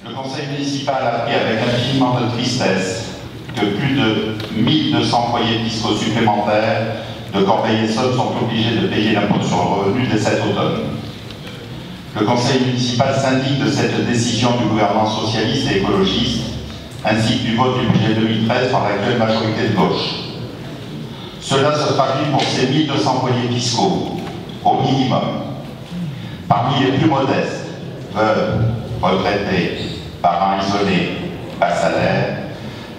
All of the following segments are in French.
Le conseil municipal a appris avec infiniment de tristesse que plus de 1200 foyers fiscaux supplémentaires de Corbeil-Essonnes sont obligés de payer l'impôt sur le revenu dès cet automne. Le conseil municipal s'indigne de cette décision du gouvernement socialiste et écologiste, ainsi que du vote du budget 2013 par l'actuelle majorité de gauche. Cela se traduit pour ces 1200 foyers fiscaux, au minimum. Parmi les plus modestes, veuves, retraités, parents isolés, bas salaire,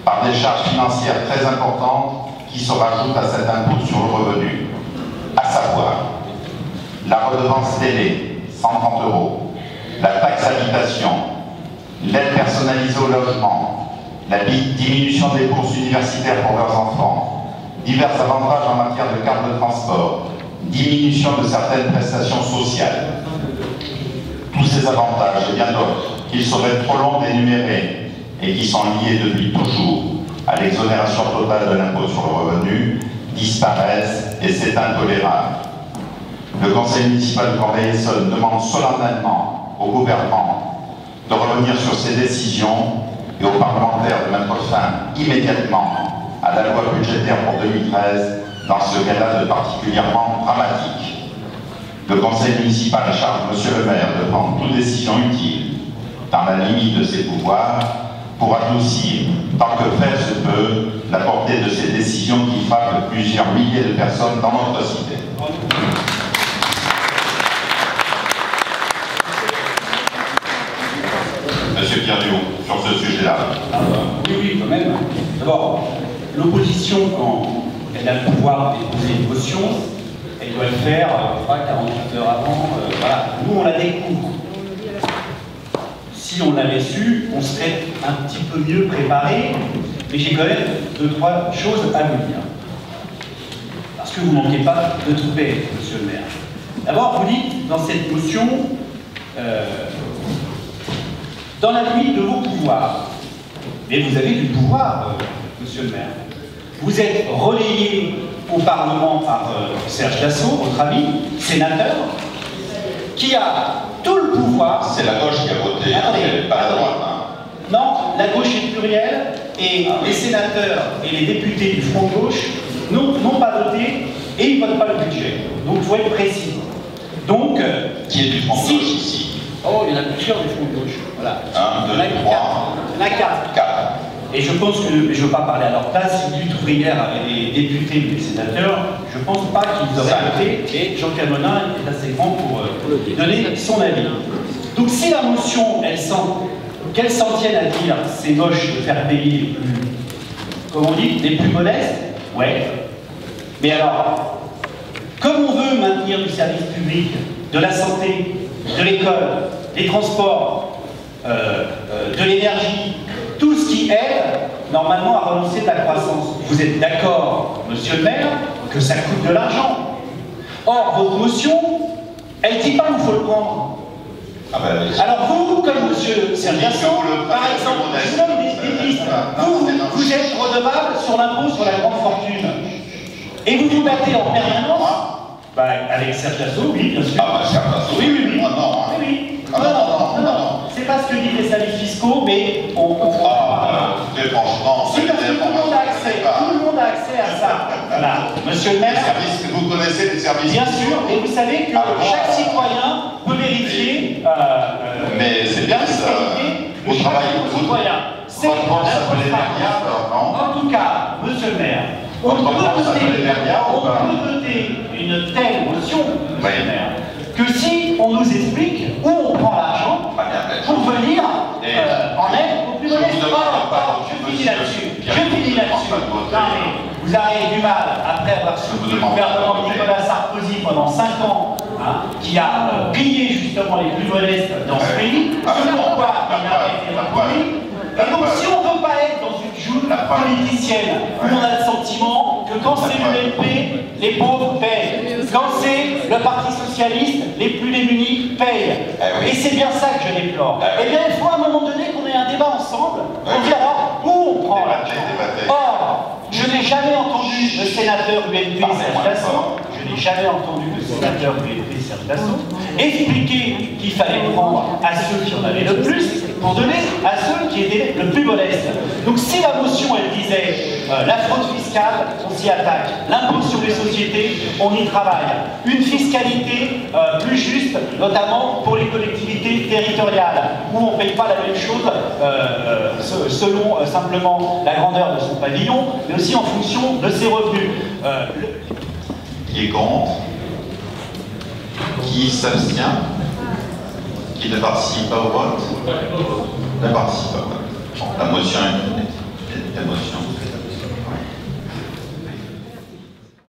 par des charges financières très importantes qui se rajoutent à cet impôt sur le revenu, à savoir la redevance télé, 130 €, la taxe habitation, l'aide personnalisée au logement, la diminution des bourses universitaires pour leurs enfants, divers avantages en matière de carte de transport, diminution de certaines prestations sociales. Tous ces avantages et bien d'autres qu'il serait trop long d'énumérer et qui sont liés depuis toujours à l'exonération totale de l'impôt sur le revenu disparaissent et c'est intolérable. Le conseil municipal de Corbeil-Essonnes demande solennellement au gouvernement de revenir sur ses décisions et aux parlementaires de mettre fin immédiatement à la loi budgétaire pour 2013 dans ce cas-là de particulièrement dramatique. Le conseil municipal charge Monsieur le maire de prendre toute décision utile dans la limite de ses pouvoirs pour adoucir, tant que faire se peut, la portée de ces décisions qui frappent plusieurs milliers de personnes dans notre cité. Monsieur Pierre Duhaut, sur ce sujet-là. Oui, quand même. D'abord, l'opposition, quand elle a le pouvoir de déposer une motion, elle doit le faire, 48 heures avant. Voilà. Nous, on la découvre. Si on l'avait su, on serait un petit peu mieux préparé, mais j'ai quand même 2-3 choses à vous dire. Parce que vous ne manquez pas de trouver, monsieur le maire. D'abord, vous dites dans cette motion, dans la limite de vos pouvoirs, mais vous avez du pouvoir, monsieur le maire. Vous êtes relayé au Parlement par Serge Dassault, votre ami, sénateur, qui a tout le pouvoir. C'est la gauche qui a voté, attendez, pas la droite. Non, la gauche est plurielle et les sénateurs et les députés du Front de gauche n'ont pas voté et ils ne votent pas le budget. Donc il faut être précis. Donc, qui est du Front de gauche ici? Oh, il y en a plusieurs du Front de gauche. Voilà. 1, 2, 3. Il y en a 4. Et je pense que, mais je ne veux pas parler à leur place, si Lutte ouvrière avait des députés et des sénateurs, je ne pense pas qu'ils auraient voté, et Jean Camonin est assez grand pour donner son avis. Donc si la motion, qu'elle s'en tienne à dire c'est moche de faire payer les plus, comme on dit, les plus modestes, ouais. Mais alors, comme on veut maintenir du service public, de la santé, de l'école, des transports, de l'énergie, tout ce qui aide normalement à relancer la croissance. Vous êtes d'accord, monsieur le maire, que ça coûte de l'argent. Or, votre motion, elle ne dit pas où il faut le prendre. Ah ben, alors vous, comme monsieur Serge Dassault, par exemple, je vous donne des pistes. Vous êtes redevable sur l'impôt sur la grande fortune. Et vous vous battez en permanence avec Serge Dassault, oui, bien sûr. Ah ben Serge Dassault, oui. Moi non. Hein. Oui. Non. C'est pas ce que disent les services fiscaux, mais on très franchement, si, parce que tout le monde a accès. Tout le monde a accès à ça. Voilà. Monsieur le maire. Vous connaissez les services. Bien sûr, et vous savez que chaque citoyen peut vérifier. Mais c'est bien ça. Vous travaillez pour citoyen. C'est en tout cas, monsieur le maire, on peut voter une telle motion, monsieur le maire, que si on nous explique où on prend l'argent pour venir en aide aux plus modestes. Je finis là-dessus. Vous avez du mal, après avoir soutenu le gouvernement de Nicolas Sarkozy pendant 5 ans, qui a pillé justement les plus modestes dans ce pays, c'est pourquoi il a arrêté la politique. Et donc si on ne veut pas être dans une joute politicienne où on a le sentiment que quand c'est l'UMP, les pauvres payent, quand c'est le Parti Socialiste, les plus démunis payent. Et c'est bien ça que je déplore. Eh bien il faut à un moment donné qu'on ait un débat ensemble pour dire alors où on prend l'argent. Or, je n'ai jamais entendu le sénateur UMP Serge Dassault, je n'ai jamais entendu le sénateur UMP Serge Dassault expliquer qu'il fallait prendre à ceux qui en avaient le plus pour donner société le plus modeste. Donc si la motion elle disait la fraude fiscale, on s'y attaque. L'impôt sur les sociétés, on y travaille. Une fiscalité plus juste, notamment pour les collectivités territoriales, où on ne paye pas la même chose selon simplement la grandeur de son pavillon, mais aussi en fonction de ses revenus. Qui est contre? Qui s'abstient? Qui ne participe pas au vote? Ne participe pas au vote. Bon, la motion est